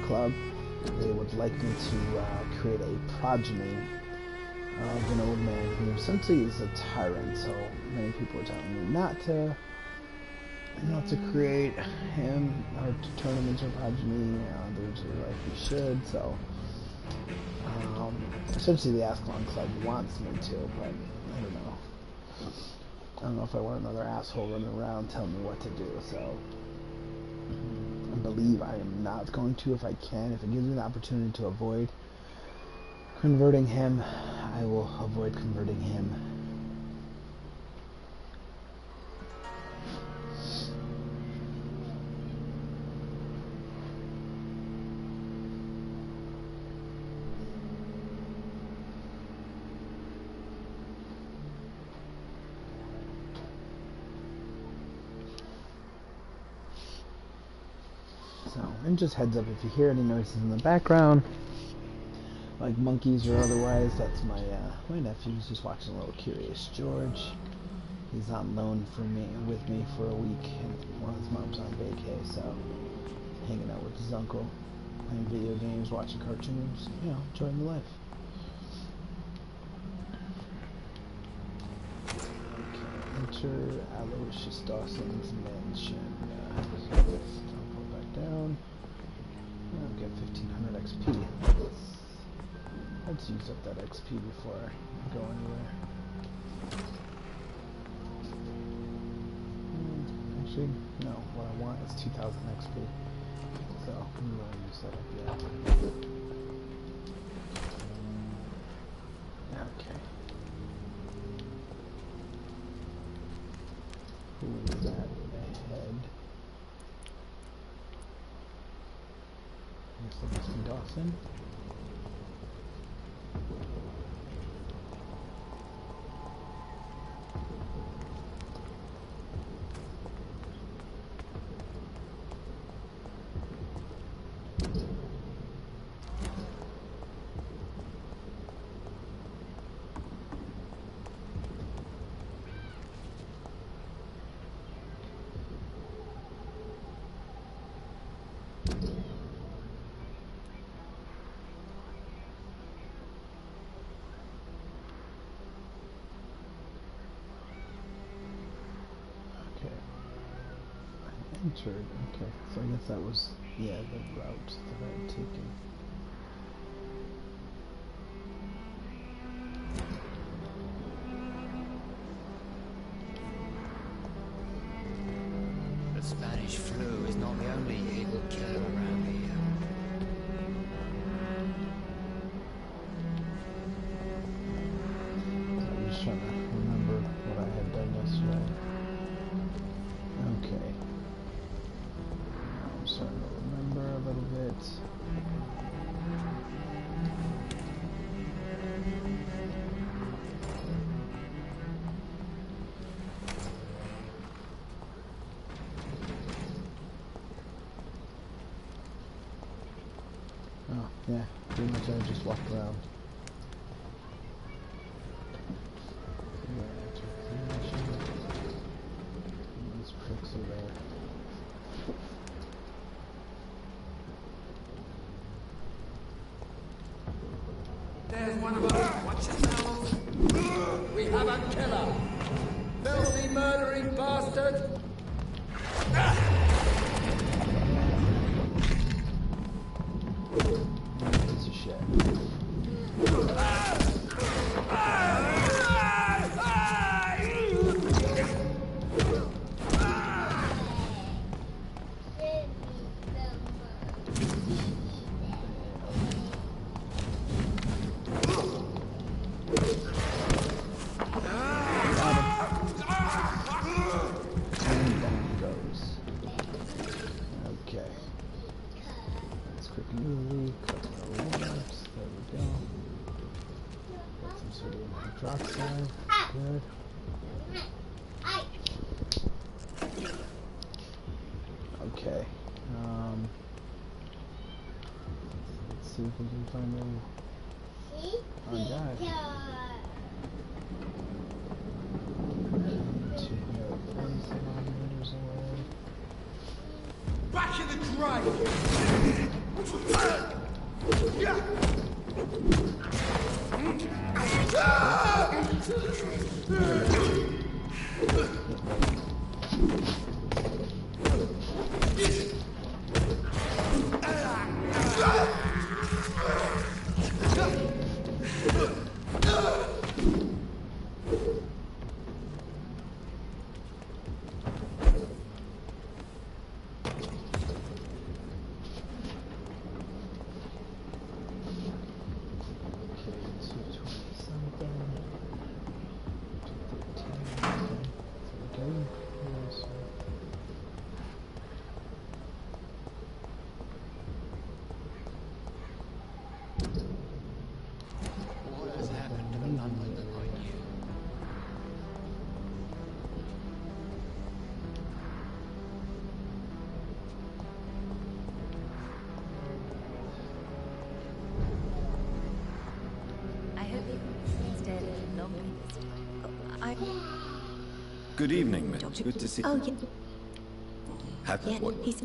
club. They would like me to create a progeny of an old man who essentially is a tyrant. So many people are telling me not to create him or to turn him into a progeny. Others are like, we should. So essentially the Ascalon club wants me to, but I don't know. I don't know if I want another asshole running around telling me what to do. So I believe I am not going to if I can. If it gives me the opportunity to avoid converting him, I will avoid converting him. So, and just heads up, if you hear any noises in the background, like monkeys or otherwise, that's my nephew. He's just watching a little Curious George. He's on loan with me for a week, and while his mom's on vacay, so hanging out with his uncle, playing video games, watching cartoons, you know, enjoying the life. Okay, enter Aloysius Dawson's mansion. Down. I'll get 1500 XP. Let's use up that XP before I go anywhere. Actually, no. What I want is 2000 XP. So I'm going to use that up yet. Okay. Who is that ahead? Mr. Dawson. Entered. Okay, so I guess that was, yeah, the route that I had taken. The Spanish flu is not the only hidden killer around here. I'm just trying to remember what I had done yesterday. Okay. I'm starting to remember a little bit. Oh, yeah, pretty much I just walked around. These pricks are there. There's one of us. Watch yourselves. We have a killer. Filthy, murdering bastard. Piece of shit. Hydroxide, good. Okay. Let's see if we can find them. Oh god. 240 meters away. Back in the grave! What has happened to the London that I knew? I hope you stay a little longer this time. Good evening, miss. Good to see you. Oh, yeah. Happy? Yeah, What? he's...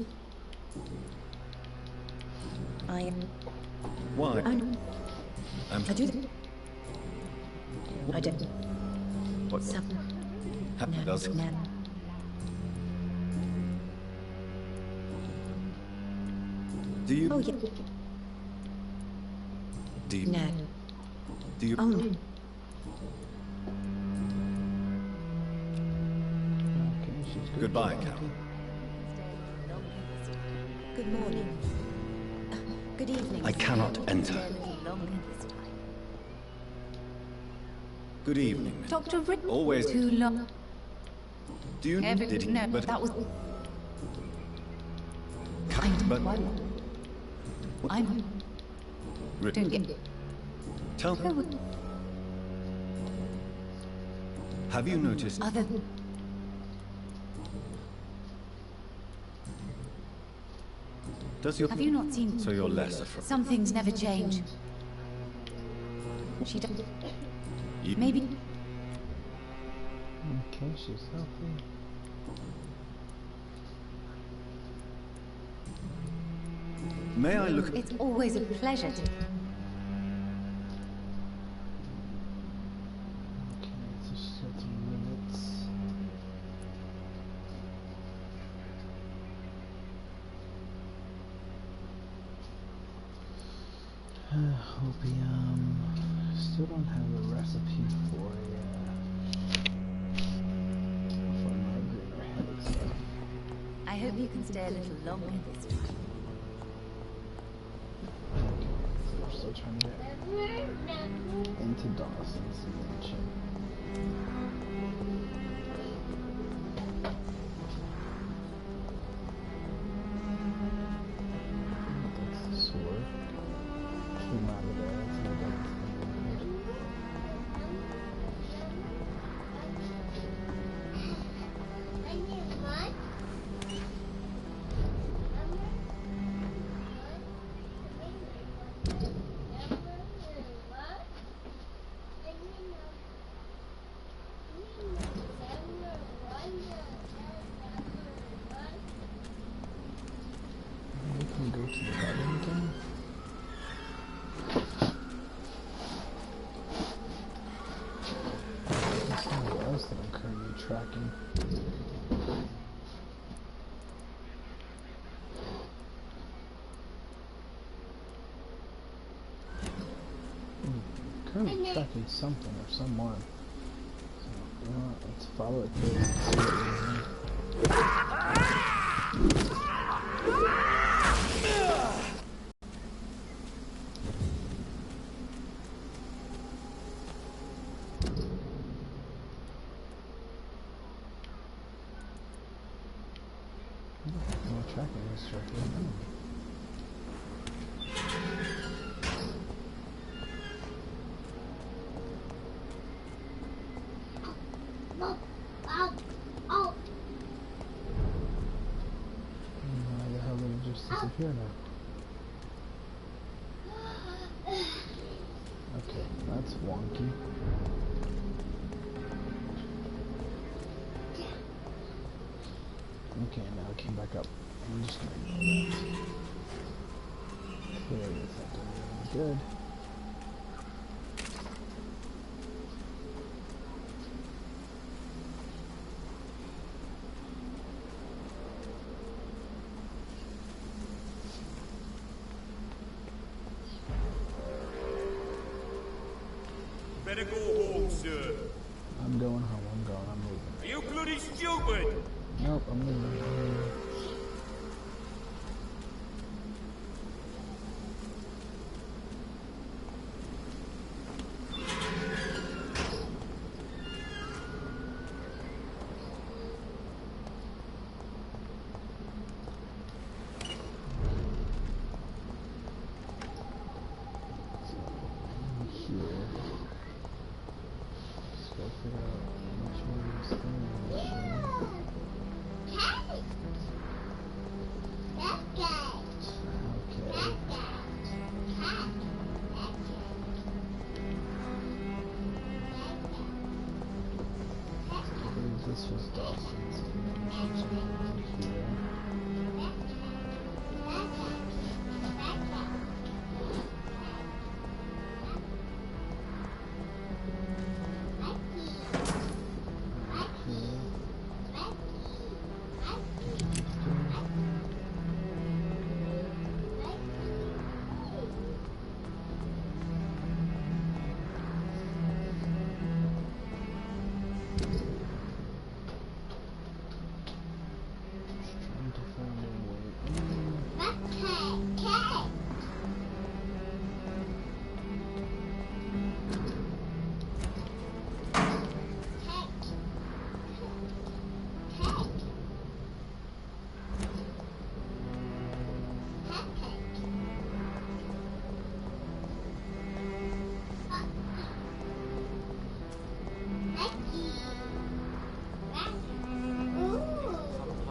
I... Why? Oh, no. I do... I don't... What? Some... Happy No, does. no. Do you? Oh, yeah. Do you? No. Do you? Oh, no. Okay, she's good. Goodbye, Carol. Good morning. Good evening. I cannot enter. Stay a little longer this time. Good evening, miss. Dr. Rick, Always. too long. Do you? Did he? No, But that was... But I'm... Don't get... tell me. Have you noticed? Other... Does your? Have you not seen... So you're less afraid. Some things never change. She does... Maybe... Okay, she's healthy. May I look? It's always a pleasure to... Okay, so she's got some minutes. Opium. Still don't have a recipe for migraine or headache stuff. I hope you can stay a little longer this time. Okay, so we're still trying to get into Dawson's mansion. That's the sword. Came out of there. That's not good. We can go to the garden again. There's something else that I'm currently tracking. Currently tracking something or someone. So, you know what, let's follow it through and see what we need. No tracking instructor. Why the hell did it just disappear now? Okay, that's wonky. Okay, now it came back up. I'm just gonna ignore that. clear this up to be really good. Better go home, sir. I'm going home. I'm moving. Are you bloody stupid? Nope, I'm moving. This was Dawson's around here.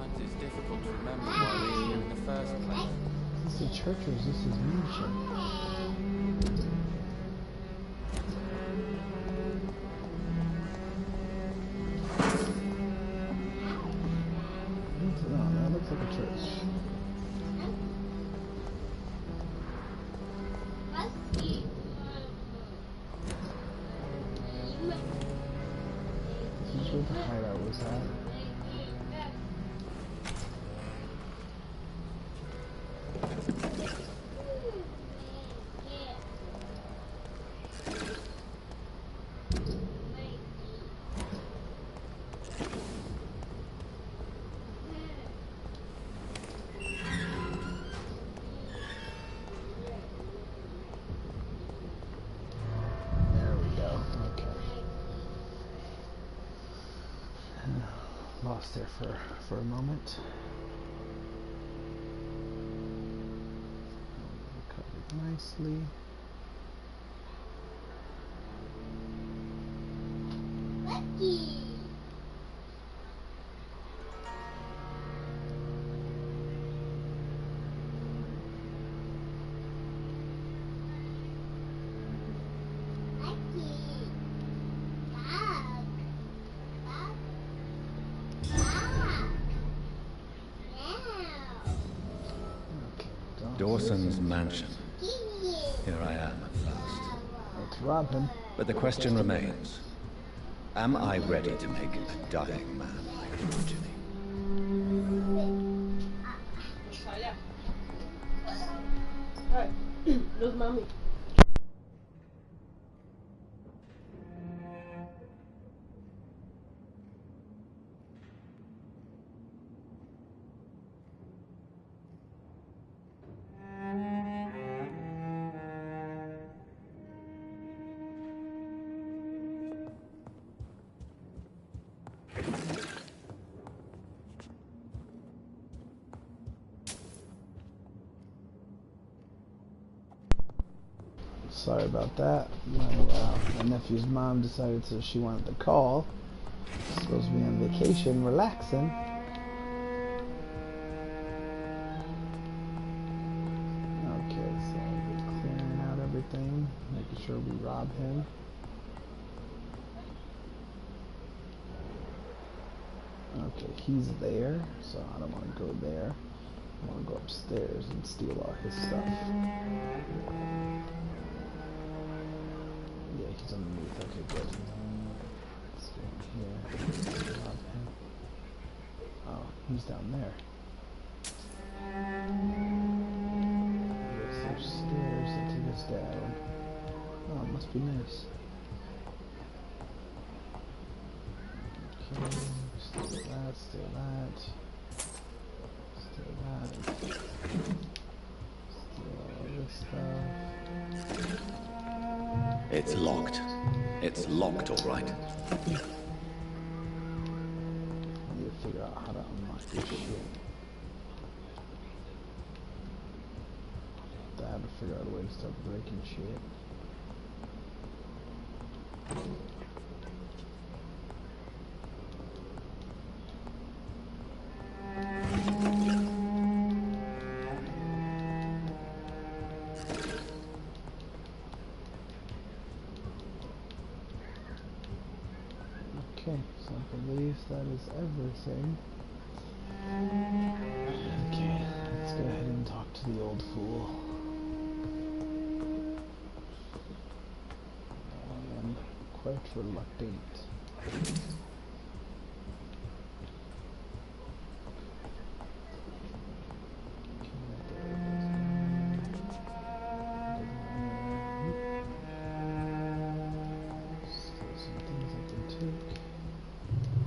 Sometimes it's difficult to remember why we're here in the first place. Is this a church or is this his mansion? No, that looks like a church. This is where the hideout was at. There we go. Okay. Lost there for a moment. Recovered nicely. Dawson's mansion. Here I am at last. Let's rob him. But the question remains. Am I ready to make a dying man like Jimmy? Los mami. Sorry about that. My nephew's mom decided so she wanted to call. She's supposed to be on vacation, relaxing. Okay, so we're clearing out everything, making sure we rob him. Okay, he's there, so I don't want to go there. I want to go upstairs and steal all his stuff. He's underneath. Okay, good. Let's go in here. Rob him. Oh, he's down there. Yes, there's stairs that take us down. Oh, it must be nice. Okay, steal that, steal that. Steal that. Steal all this stuff. It's locked. It's locked, all right. I need to figure out how to unlock this shit. I have to figure out a way to start breaking shit. Okay, so I believe that is everything. Okay, let's go ahead and talk to the old fool. I am quite reluctant.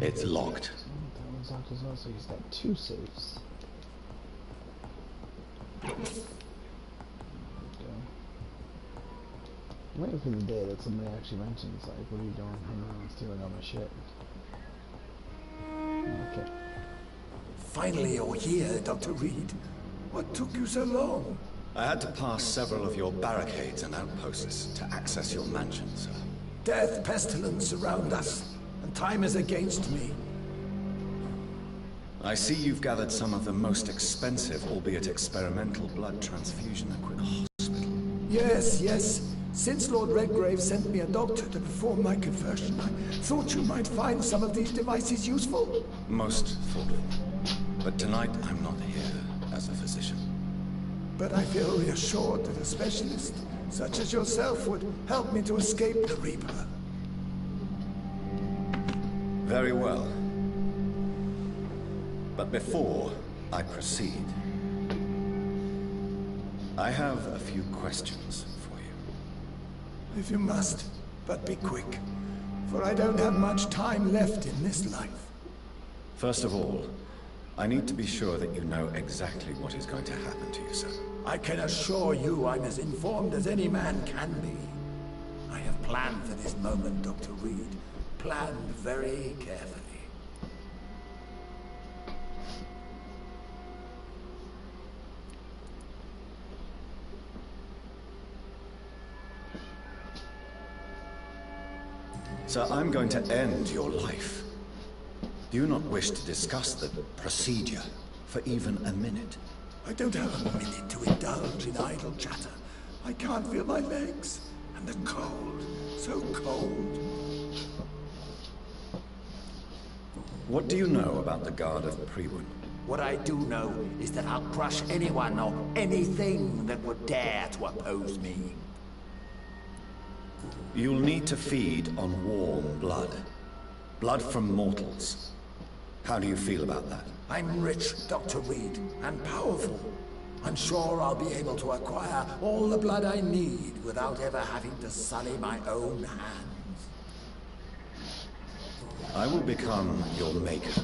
It's locked. That one's locked as well, so he's got two safes. There we go. I'm waiting for the day that somebody actually mentions, like, what are you doing hanging around stealing all my shit? Okay. Finally you're here, Dr. Reed. What took you so long? I had to pass several of your barricades and outposts to access your mansion, sir. Death, pestilence surround us, and time is against me. I see you've gathered some of the most expensive, albeit experimental, blood transfusion equipment. Yes, yes. Since Lord Redgrave sent me a doctor to perform my conversion, I thought you might find some of these devices useful. Most thoughtful. But tonight, I'm not here as a physician. But I feel reassured that a specialist, such as yourself, would help me to escape the Reaper. Very well. But before I proceed, I have a few questions for you. If you must, but be quick, for I don't have much time left in this life. First of all, I need to be sure that you know exactly what is going to happen to you, sir. I can assure you I'm as informed as any man can be. I have planned for this moment, Dr. Reed. Planned very carefully. Sir, I'm going to end your life. Do you not wish to discuss the procedure for even a minute? I don't have a minute to indulge in idle chatter. I can't feel my legs. And the cold. So cold. What do you know about the Guard of Prewen? What I do know is that I'll crush anyone or anything that would dare to oppose me. You'll need to feed on warm blood. Blood from mortals. How do you feel about that? I'm rich, Dr. Reed, and powerful. I'm sure I'll be able to acquire all the blood I need without ever having to sully my own hands. I will become your maker.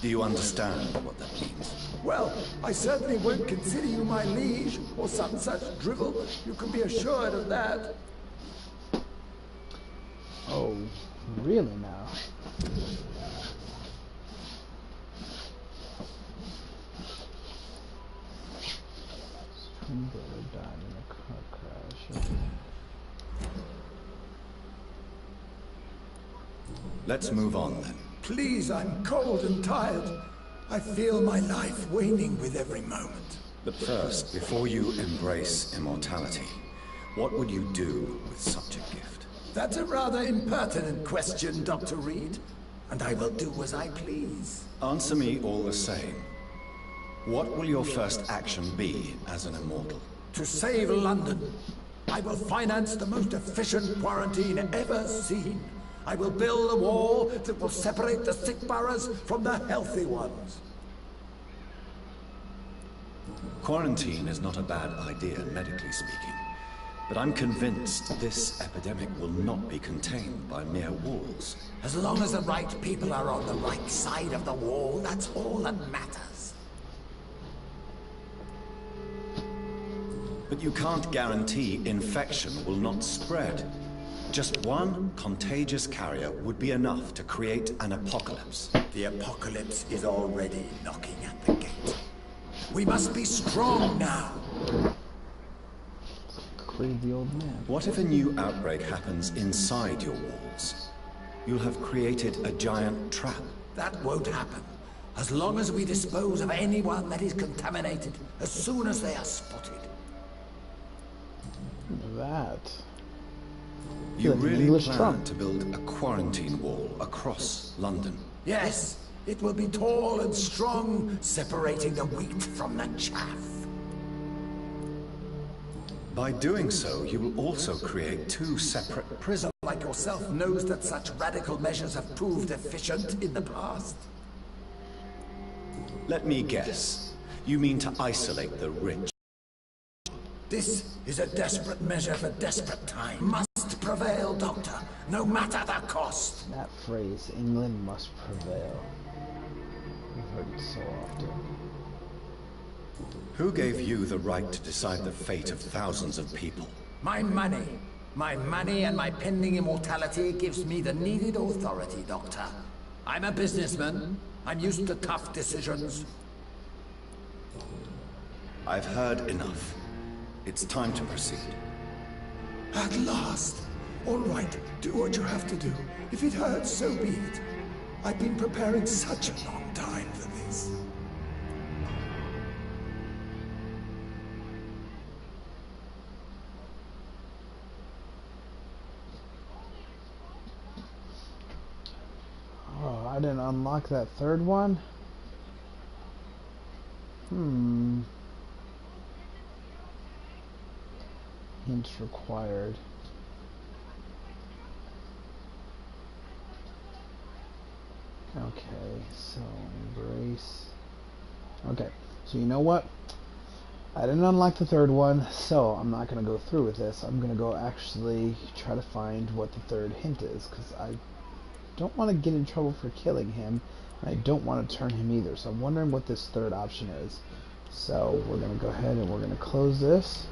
Do you understand what that means? Well, I certainly won't consider you my liege, or some such drivel. You can be assured of that. Oh, really now? Twin brother died in a car crash. Let's move on then. Please, I'm cold and tired. I feel my life waning with every moment. But first, before you embrace immortality, what would you do with such a gift? That's a rather impertinent question, Dr. Reed. And I will do as I please. Answer me all the same. What will your first action be as an immortal? To save London. I will finance the most efficient quarantine ever seen. I will build a wall that will separate the sick boroughs from the healthy ones. Quarantine is not a bad idea, medically speaking. But I'm convinced this epidemic will not be contained by mere walls. As long as the right people are on the right side of the wall, that's all that matters. But you can't guarantee infection will not spread. Just one contagious carrier would be enough to create an apocalypse. The apocalypse is already knocking at the gate. We must be strong now. Crazy old man. What if a new outbreak happens inside your walls? You'll have created a giant trap. That won't happen. As long as we dispose of anyone that is contaminated as soon as they are spotted. That. You Like really English plan Trump. to build a quarantine wall across London? Yes, it will be tall and strong, separating the wheat from the chaff. By doing so, you will also create two separate prisons. Like yourself knows that such radical measures have proved efficient in the past. Let me guess. You mean to isolate the rich? This is a desperate measure for desperate time. Must prevail, Doctor, no matter the cost. That phrase, England must prevail. I've heard it so often. Who gave you the right to decide the fate of thousands of people? My money. My money and my pending immortality gives me the needed authority, Doctor. I'm a businessman. I'm used to tough decisions. I've heard enough. It's time to proceed. At last. All right, do what you have to do. If it hurts, so be it. I've been preparing such a long time for this. Oh, I didn't unlock that third one? Hints required. Okay, so embrace. Okay, so you know what? I didn't unlock the third one, so I'm not going to go through with this. I'm going to go actually try to find what the third hint is, because I don't want to get in trouble for killing him. And I don't want to turn him either, so I'm wondering what this third option is. So we're going to go ahead and we're going to close this.